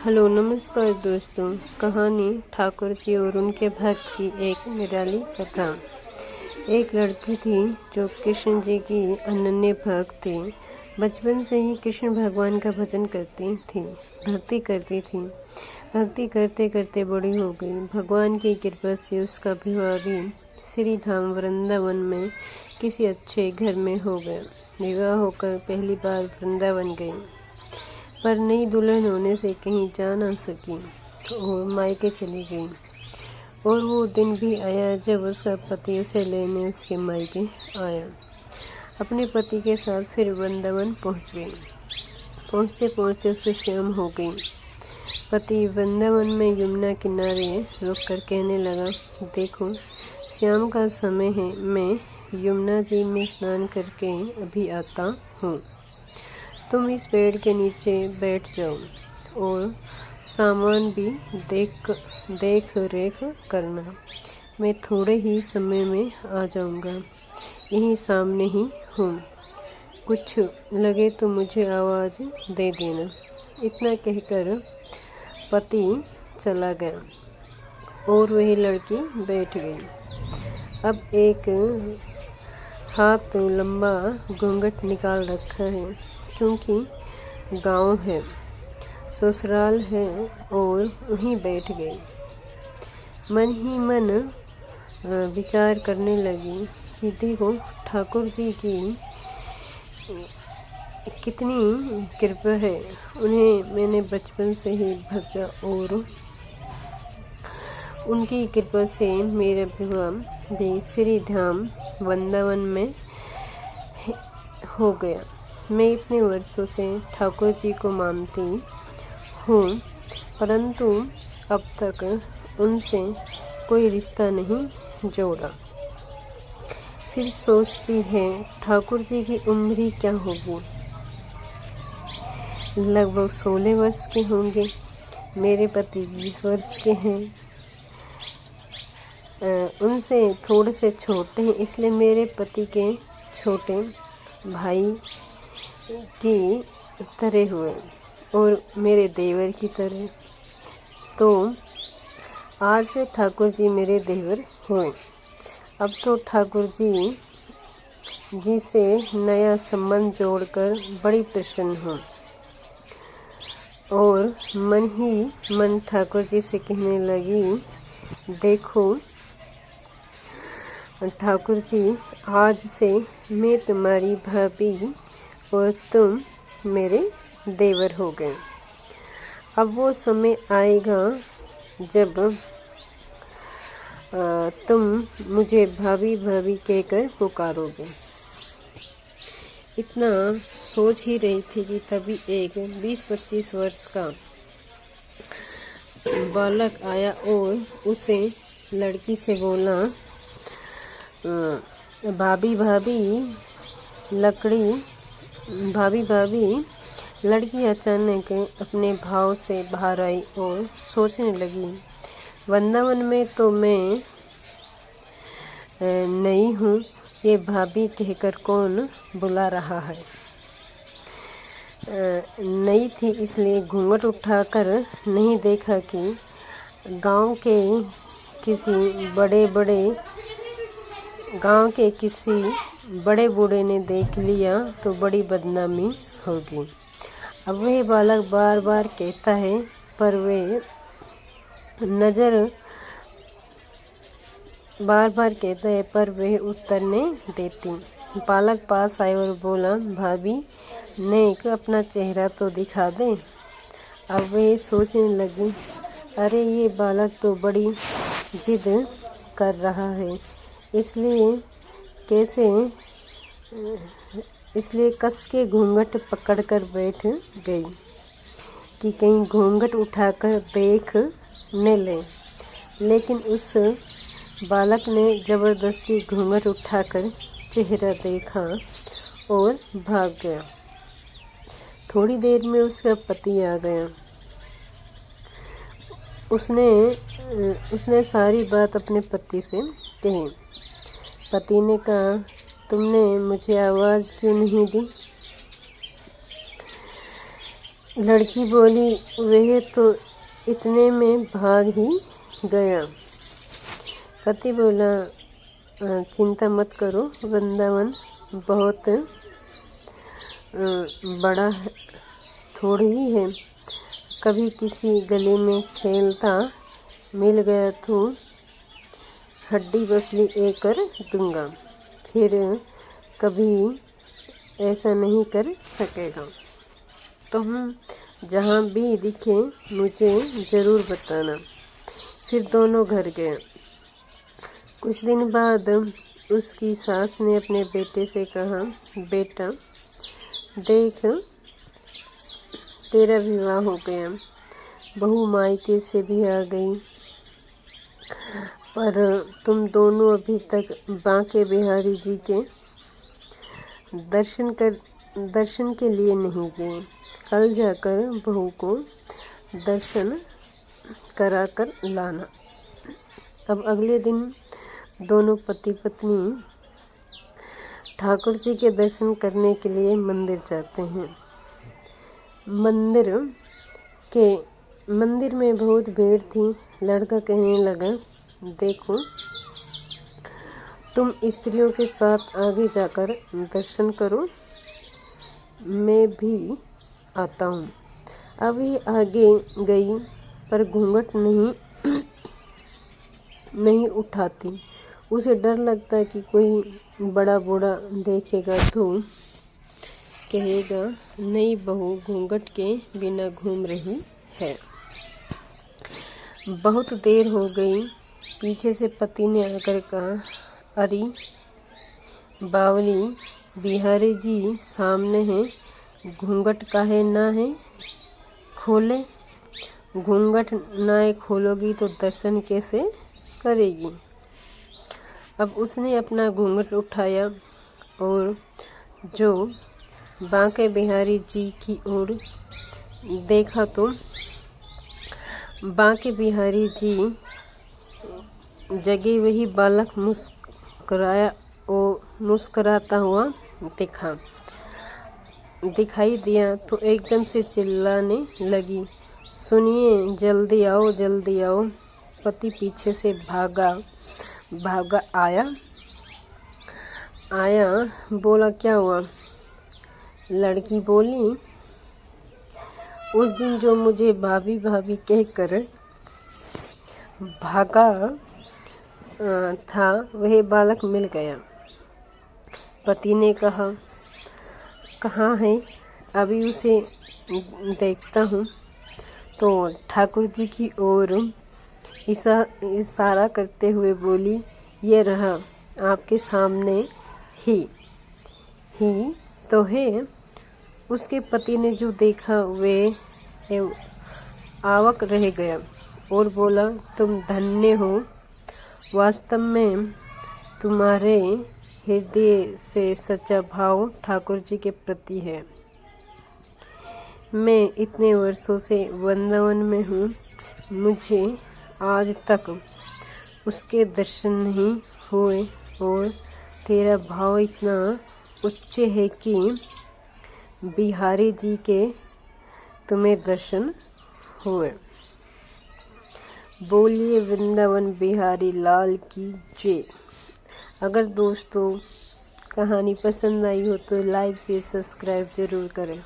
Hello नमस्कार दोस्तों। कहानी ठाकुर जी और उनके भक्त की एक निराली कथा। एक लड़की थी जो कृष्ण जी की अनन्य भक्त थी। बचपन से ही कृष्ण भगवान का भजन करती थी, भक्ति करती थी। भक्ति करते करते बड़ी हो गई। भगवान की कृपा से उसका विवाह भी श्री धाम वृंदावन में किसी अच्छे घर में हो गया। विवाह होकर पहली बार वृंदावन गई, पर नई दुल्हन होने से कहीं जा ना सकी और मायके चली गई। और वो दिन भी आया जब उसका पति उसे लेने उसके मायके आया। अपने पति के साथ फिर वृंदावन पहुंच गई। पहुंचते पहुंचते उसे शाम हो गई। पति वृंदावन में यमुना किनारे रुककर कहने लगा, देखो शाम का समय है, मैं यमुना जी में स्नान करके अभी आता हूँ। तुम इस पेड़ के नीचे बैठ जाओ और सामान भी देख रेख करना। मैं थोड़े ही समय में आ जाऊंगा, यहीं सामने ही हूँ। कुछ लगे तो मुझे आवाज़ दे देना। इतना कहकर पति चला गया और वही लड़की बैठ गई। अब एक हाथ लंबा घूंघट निकाल रखा है, क्योंकि गांव है, ससुराल है, और वहीं बैठ गई। मन ही मन विचार करने लगी कि देखो ठाकुर जी की कितनी कृपा है। उन्हें मैंने बचपन से ही भजा और उनकी कृपा से मेरा विवाह भी श्री धाम वृंदावन में हो गया। मैं इतने वर्षों से ठाकुर जी को मानती हूँ, परंतु अब तक उनसे कोई रिश्ता नहीं जोड़ा। फिर सोचती है ठाकुर जी की उम्र क्या होगी। लगभग 16 वर्ष के होंगे। मेरे पति 20 वर्ष के हैं। उनसे थोड़े से छोटे हैं, इसलिए मेरे पति के छोटे भाई की तरह हुए और मेरे देवर की तरह। तो आज से ठाकुर जी मेरे देवर हुए। अब तो ठाकुर जी से नया संबंध जोड़कर बड़ी प्रसन्न हूँ और मन ही मन ठाकुर जी से कहने लगी, देखो ठाकुर जी, आज से मैं तुम्हारी भाभी और तुम मेरे देवर हो गए। अब वो समय आएगा जब तुम मुझे भाभी भाभी कहकर पुकारोगे। इतना सोच ही रही थी कि तभी एक 20-25 वर्ष का बालक आया और उसे लड़की से बोला, भाभी भाभी लड़की अचानक अपने भाव से बाहर आई और सोचने लगी, वृंदावन में तो मैं नई हूँ, ये भाभी कहकर कौन बुला रहा है। नई थी इसलिए घूंघट उठाकर नहीं देखा कि गांव के किसी बड़े बूढ़े ने देख लिया तो बड़ी बदनामी होगी। अब वह बालक बार बार कहता है, पर वह उत्तर नहीं देती। बालक पास आए और बोला, भाभी नेक अपना चेहरा तो दिखा दे। अब वह सोचने लगी, अरे ये बालक तो बड़ी जिद कर रहा है, इसलिए कस के घूंघट पकड़कर बैठ गई कि कहीं घूंघट उठाकर देख न ले। लेकिन उस बालक ने जबरदस्ती घूंघट उठाकर चेहरा देखा और भाग गया। थोड़ी देर में उसका पति आ गया। उसने सारी बात अपने पति से कही। पति ने कहा, तुमने मुझे आवाज़ क्यों नहीं दी? लड़की बोली, वह तो इतने में भाग ही गया। पति बोला, चिंता मत करो, वृंदावन बहुत बड़ा थोड़ी ही है। कभी किसी गली में खेलता मिल गया तो हड्डी बसली एक कर दूंगा, फिर कभी ऐसा नहीं कर सकेगा। तुम जहाँ भी दिखे मुझे ज़रूर बताना। फिर दोनों घर गए। कुछ दिन बाद उसकी सास ने अपने बेटे से कहा, बेटा देख, तेरा विवाह हो गया, बहू मायके से भी आ गई, पर तुम दोनों अभी तक बांके बिहारी जी के दर्शन के लिए नहीं गए। कल जाकर बहू को दर्शन कराकर लाना। अब अगले दिन दोनों पति पत्नी ठाकुर जी के दर्शन करने के लिए मंदिर जाते हैं। मंदिर में बहुत भीड़ थी। लड़का कहने लगा, देखो, तुम स्त्रियों के साथ आगे जाकर दर्शन करो, मैं भी आता हूँ। अब ये आगे गई पर घूंघट नहीं उठाती। उसे डर लगता कि कोई बड़ा बूढ़ा देखेगा तो कहेगा, नई बहू घूंघट के बिना घूम रही है। बहुत देर हो गई। पीछे से पति ने आकर कहा, अरे बावली, बिहारी जी सामने हैं, घूंघट काहे ना है खोले? घूंघट ना खोलोगी तो दर्शन कैसे करेगी? अब उसने अपना घूंघट उठाया और जो बांके बिहारी जी की ओर देखा तो बांके बिहारी जी जगह वही बालक मुस्कुराता हुआ दिखाई दिया तो एकदम से चिल्लाने लगी, सुनिए, जल्दी आओ, जल्दी आओ। पति पीछे से भागा आया, बोला, क्या हुआ? लड़की बोली, उस दिन जो मुझे भाभी भाभी कहकर भागा था वह बालक मिल गया। पति ने कहा, कहाँ है? अभी उसे देखता हूँ। तो ठाकुर जी की ओर इशारा करते हुए बोली, ये रहा आपके सामने ही तो है। उसके पति ने जो देखा वे आवाक रह गया और बोला, तुम धन्य हो, वास्तव में तुम्हारे हृदय से सच्चा भाव ठाकुर जी के प्रति है। मैं इतने वर्षों से वृंदावन में हूँ, मुझे आज तक उसके दर्शन नहीं हुए और तेरा भाव इतना उच्च है कि बिहारी जी के तुम्हें दर्शन हुए। बोलिए वृंदावन बिहारी लाल की जय। अगर दोस्तों कहानी पसंद आई हो तो लाइक से सब्सक्राइब जरूर करें।